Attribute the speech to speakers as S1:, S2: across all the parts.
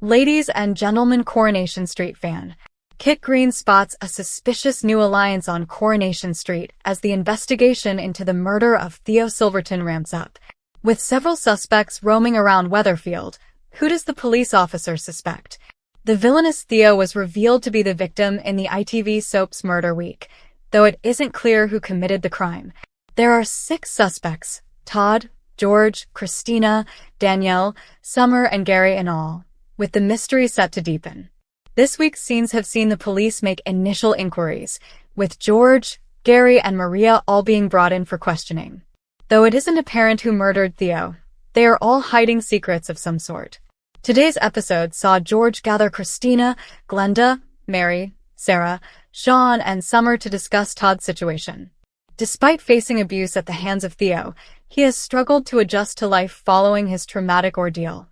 S1: Ladies and gentlemen, Coronation Street fan. Kit Green spots a suspicious new alliance on Coronation Street as the investigation into the murder of Theo Silverton ramps up. With several suspects roaming around Weatherfield, who does the police officer suspect? The villainous Theo was revealed to be the victim in the ITV soap's Murder Week, though it isn't clear who committed the crime. There are 6 suspects: Todd, George, Christina, Danielle, Summer, and Gary in all, with the mystery set to deepen. This week's scenes have seen the police make initial inquiries, with George, Gary, and Maria all being brought in for questioning. Though it isn't apparent who murdered Theo, they are all hiding secrets of some sort. Today's episode saw George gather Christina, Glenda, Mary, Sarah, Sean, and Summer to discuss Todd's situation. Despite facing abuse at the hands of Theo, he has struggled to adjust to life following his traumatic ordeal.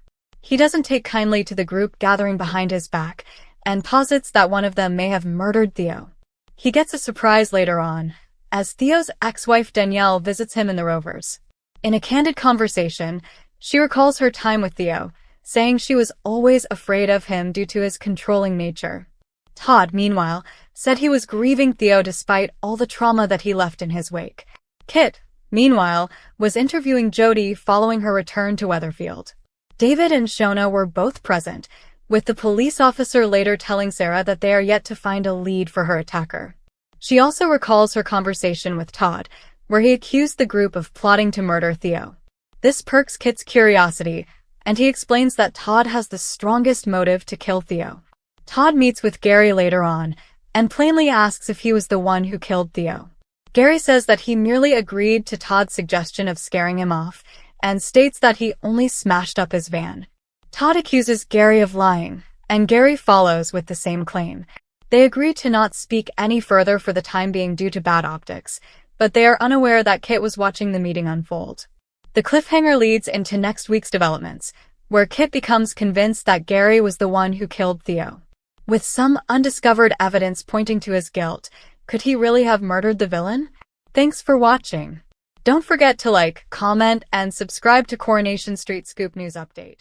S1: He doesn't take kindly to the group gathering behind his back, and posits that one of them may have murdered Theo. He gets a surprise later on, as Theo's ex-wife Danielle visits him in the Rovers. In a candid conversation, she recalls her time with Theo, saying she was always afraid of him due to his controlling nature. Todd, meanwhile, said he was grieving Theo despite all the trauma that he left in his wake. Kit, meanwhile, was interviewing Jody following her return to Weatherfield. David and Shona were both present, with the police officer later telling Sarah that they are yet to find a lead for her attacker. She also recalls her conversation with Todd, where he accused the group of plotting to murder Theo. This perks Kit's curiosity, and he explains that Todd has the strongest motive to kill Theo. Todd meets with Gary later on, and plainly asks if he was the one who killed Theo. Gary says that he merely agreed to Todd's suggestion of scaring him off, and states that he only smashed up his van. Todd accuses Gary of lying, and Gary follows with the same claim. They agree to not speak any further for the time being due to bad optics, but they are unaware that Kit was watching the meeting unfold. The cliffhanger leads into next week's developments, where Kit becomes convinced that Gary was the one who killed Theo. With some undiscovered evidence pointing to his guilt, could he really have murdered the villain? Thanks for watching. Don't forget to like, comment, and subscribe to Coronation Street Scoop News Update.